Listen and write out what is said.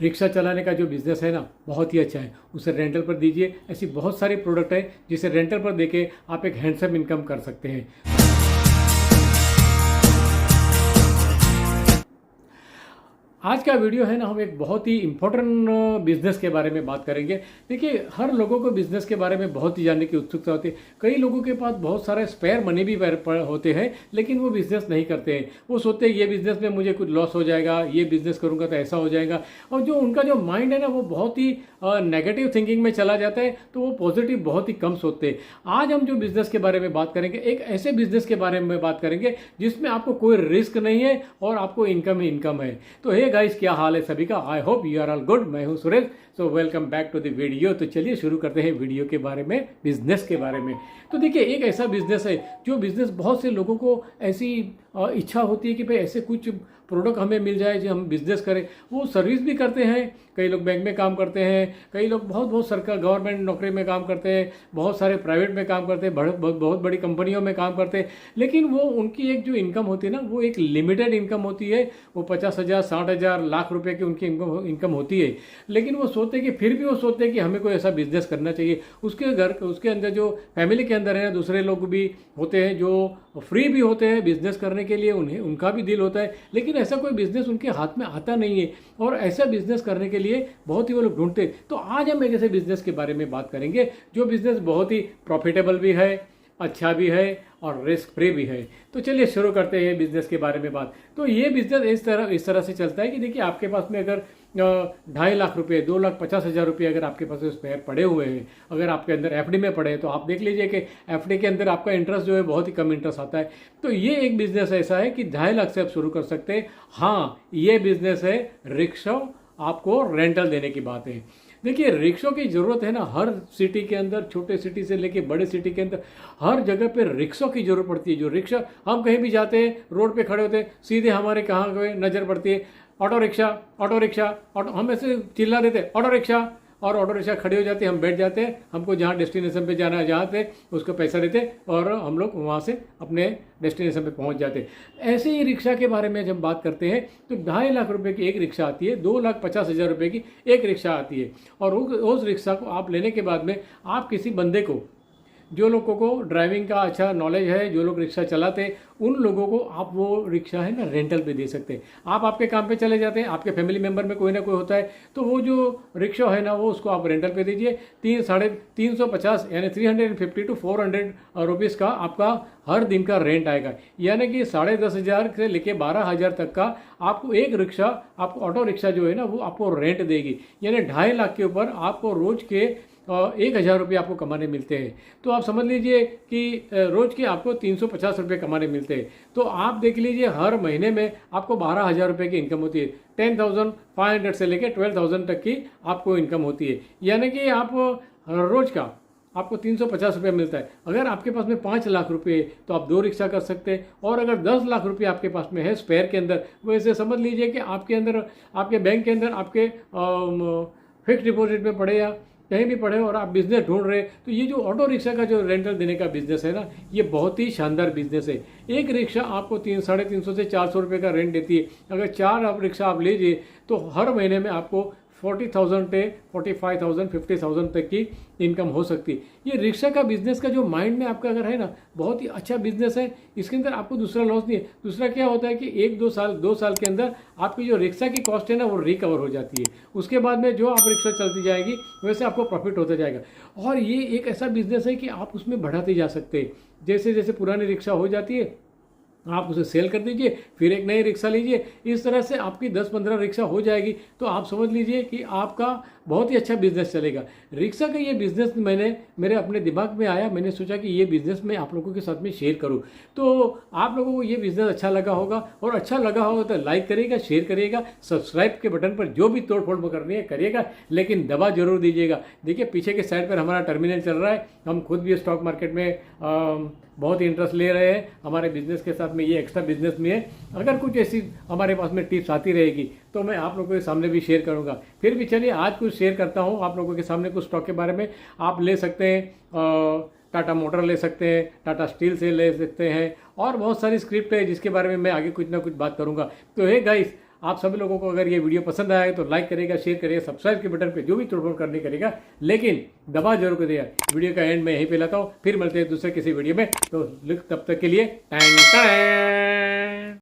Rickshaw चलाने का जो बिज़नेस है ना, बहुत ही अच्छा है। उसे रेंटल पर दीजिए। ऐसी बहुत सारी प्रोडक्ट है जिसे रेंटल पर देके आप एक हैंडसम इनकम कर सकते हैं। आज का वीडियो है ना, हम एक बहुत ही इम्पोर्टेंट बिजनेस के बारे में बात करेंगे। देखिए, हर लोगों को बिजनेस के बारे में बहुत ही जानने की उत्सुकता होती है। कई लोगों के पास बहुत सारे स्पेयर मनी भी होते हैं, लेकिन वो बिजनेस नहीं करते हैं। वो सोचते हैं ये बिजनेस में मुझे कुछ लॉस हो जाएगा, ये बिजनेस करूंगा तो ऐसा हो जाएगा। और जो उनका जो माइंड है ना, वो बहुत ही नेगेटिव थिंकिंग में चला जाता है, तो वो पॉजिटिव बहुत ही कम सोचते हैं। आज हम जो बिजनेस के बारे में बात करेंगे, एक ऐसे बिजनेस के बारे में बात करेंगे जिसमें आपको कोई रिस्क नहीं है और आपको इनकम ही इनकम है। तो हे गाइस, क्या हाल है सभी का? I hope you are all good. मैं हूं Suresh. So welcome back to the video. तो चलिए शुरू करते हैं वीडियो के बारे में, बिजनेस के बारे में। तो देखिए, एक ऐसा बिजनेस है जो बिजनेस बहुत से लोगों को ऐसी इच्छा होती है कि भाई ऐसे कुछ प्रोडक्ट हमें मिल जाए जो हम बिजनेस करें। वो सर्विस भी करते हैं, कई लोग बैंक में काम करते हैं, कई लोग बहुत बहुत सरकार गवर्नमेंट नौकरी में काम करते हैं, बहुत सारे प्राइवेट में काम करते हैं, बहुत बड़ी कंपनियों में काम करते हैं। लेकिन वो उनकी एक जो इनकम होती है ना, वो एक लिमिटेड इनकम होती है। वो 50,000, 60,000, लाख रुपए की उनकी इनकम होती है। लेकिन वो सोचते हैं कि फिर भी वो सोचते हैं कि हमें कोई ऐसा बिजनेस करना चाहिए। उसके अंदर जो फैमिली के अंदर है, दूसरे लोग भी होते हैं जो फ्री भी होते हैं बिजनेस करने के लिए, उनका भी दिल होता है, लेकिन ऐसा कोई बिजनेस उनके हाथ में आता नहीं है। और ऐसा बिजनेस करने के लिए बहुत ही वो लोग ढूंढते हैं। तो आज हम एक ऐसे बिजनेस के बारे में बात करेंगे जो बिजनेस बहुत ही प्रॉफिटेबल भी है, अच्छा भी है और रिस्क फ्री भी है। तो चलिए शुरू करते हैं बिजनेस के बारे में बात। तो ये बिजनेस इस तरह से चलता है कि देखिए, आपके पास में अगर 2.5 लाख रुपए, 2,50,000 रुपये अगर आपके पास स्पेयर पड़े हुए हैं, अगर आपके अंदर एफडी में पड़े हैं, तो आप देख लीजिए कि एफडी के अंदर आपका इंटरेस्ट जो है बहुत ही कम इंटरेस्ट आता है। तो ये एक बिजनेस ऐसा है कि 2.5 लाख से आप शुरू कर सकते हैं। हाँ, ये बिजनेस है रिक्शा आपको रेंटल देने की बात है। देखिए, रिक्शों की ज़रूरत है ना, हर सिटी के अंदर, छोटे सिटी से लेके बड़े सिटी के अंदर हर जगह पे रिक्शों की ज़रूरत पड़ती है। जो रिक्शा, हम कहीं भी जाते हैं, रोड पे खड़े होते हैं, सीधे हमारे कहाँ पे नज़र पड़ती है, auto rickshaw, auto rickshaw, auto. हम ऐसे चिल्ला देते ऑटो रिक्शा, और ऑटो रिक्शा खड़ी हो जाती है, हम बैठ जाते हैं। हमको जहाँ डेस्टिनेशन पे जाना है, जहाँ पे उसको पैसा देते और हम लोग वहाँ से अपने डेस्टिनेशन पे पहुँच जाते हैं। ऐसे ही रिक्शा के बारे में जब बात करते हैं तो 2.5 लाख रुपए की एक रिक्शा आती है, 2,50,000 रुपये की एक रिक्शा आती है। और उस रिक्शा को आप लेने के बाद में आप किसी बंदे को, जो लोगों को ड्राइविंग का अच्छा नॉलेज है, जो लोग रिक्शा चलाते हैं, उन लोगों को आप वो रिक्शा है ना रेंटल पे दे सकते हैं। आप आपके काम पे चले जाते हैं, आपके फैमिली मेंबर में कोई ना कोई होता है, तो वो जो रिक्शा है ना, वो उसको आप रेंटल पे दीजिए। 350 यानी 350 to 400 रुपीज़ का आपका हर दिन का रेंट आएगा। यानी कि 10,500 से लेके 12,000 तक का आपको एक रिक्शा, आपको ऑटो रिक्शा जो है ना, वो आपको रेंट देगी। यानी 2.5 लाख के ऊपर आपको रोज के 1,000 रुपये आपको कमाने मिलते हैं। तो आप समझ लीजिए कि रोज़ के आपको 350 रुपये कमाने मिलते हैं। तो आप देख लीजिए, हर महीने में आपको 12,000 रुपये की इनकम होती है। 10,500 से लेकर 12,000 तक की आपको इनकम होती है। यानी कि आप रोज़ का आपको 350 रुपये मिलता है। अगर आपके पास में 5 लाख रुपये है तो आप 2 रिक्शा कर सकते हैं। और अगर 10 लाख रुपये आपके पास में है स्पेयर के अंदर, वैसे समझ लीजिए कि आपके अंदर, आपके बैंक के अंदर, आपके फिक्स डिपॉजिट में पड़े या कहीं भी पड़े और आप बिजनेस ढूंढ रहे हैं, तो ये जो ऑटो रिक्शा का जो रेंटल देने का बिजनेस है ना, ये बहुत ही शानदार बिजनेस है। एक रिक्शा आपको 350 से 400 रुपये का रेंट देती है। अगर 4 आप रिक्शा आप लीजिए तो हर महीने में आपको 40,000 से 45,000, 50,000 तक की इनकम हो सकती है। ये रिक्शा का बिजनेस का जो माइंड में आपका अगर है ना, बहुत ही अच्छा बिजनेस है। इसके अंदर आपको दूसरा लॉस नहीं है। दूसरा क्या होता है कि 2 साल के अंदर आपकी जो रिक्शा की कॉस्ट है ना, वो रिकवर हो जाती है। उसके बाद में जो आप रिक्शा चलती जाएगी, वैसे आपको प्रॉफिट होता जाएगा। और ये एक ऐसा बिजनेस है कि आप उसमें बढ़ाते जा सकते हैं। जैसे जैसे पुरानी रिक्शा हो जाती है, आप उसे सेल कर दीजिए, फिर एक नई रिक्शा लीजिए। इस तरह से आपकी 10-15 रिक्शा हो जाएगी। तो आप समझ लीजिए कि आपका बहुत ही अच्छा बिजनेस चलेगा। रिक्शा का ये बिजनेस मेरे अपने दिमाग में आया, मैंने सोचा कि ये बिजनेस मैं आप लोगों के साथ में शेयर करूं। तो आप लोगों को ये बिजनेस अच्छा लगा होगा, और अच्छा लगा होगा तो लाइक करिएगा, शेयर करिएगा, सब्सक्राइब के बटन पर जो भी तोड़ फोड़ करनी है करिएगा, लेकिन दबा जरूर दीजिएगा। देखिए, पीछे के साइड पर हमारा टर्मिनल चल रहा है। हम खुद भी स्टॉक मार्केट में बहुत ही इंटरेस्ट ले रहे हैं। हमारे बिजनेस के साथ में ये एक्स्ट्रा बिजनेस में है। अगर कुछ ऐसी हमारे पास में टिप्स आती रहेगी तो मैं आप लोगों के सामने भी शेयर करूंगा। फिर भी चलिए आज कुछ शेयर करता हूं आप लोगों के सामने कुछ स्टॉक के बारे में। आप ले सकते हैं, टाटा मोटर ले सकते हैं, टाटा स्टील से ले सकते हैं, और बहुत सारी स्क्रिप्ट है जिसके बारे में मैं आगे कुछ ना कुछ बात करूंगा। तो हे गाइस, आप सभी लोगों को अगर ये वीडियो पसंद आया तो लाइक करेगा, शेयर करेगा, सब्सक्राइब के बटन पे जो भी तोड़फोड़ करने करेगा, लेकिन दबा जरूर कर दिया। वीडियो का एंड में यहीं पे लाता हूँ, फिर मिलते हैं दूसरे किसी वीडियो में। तो तब तक के लिए टाइम।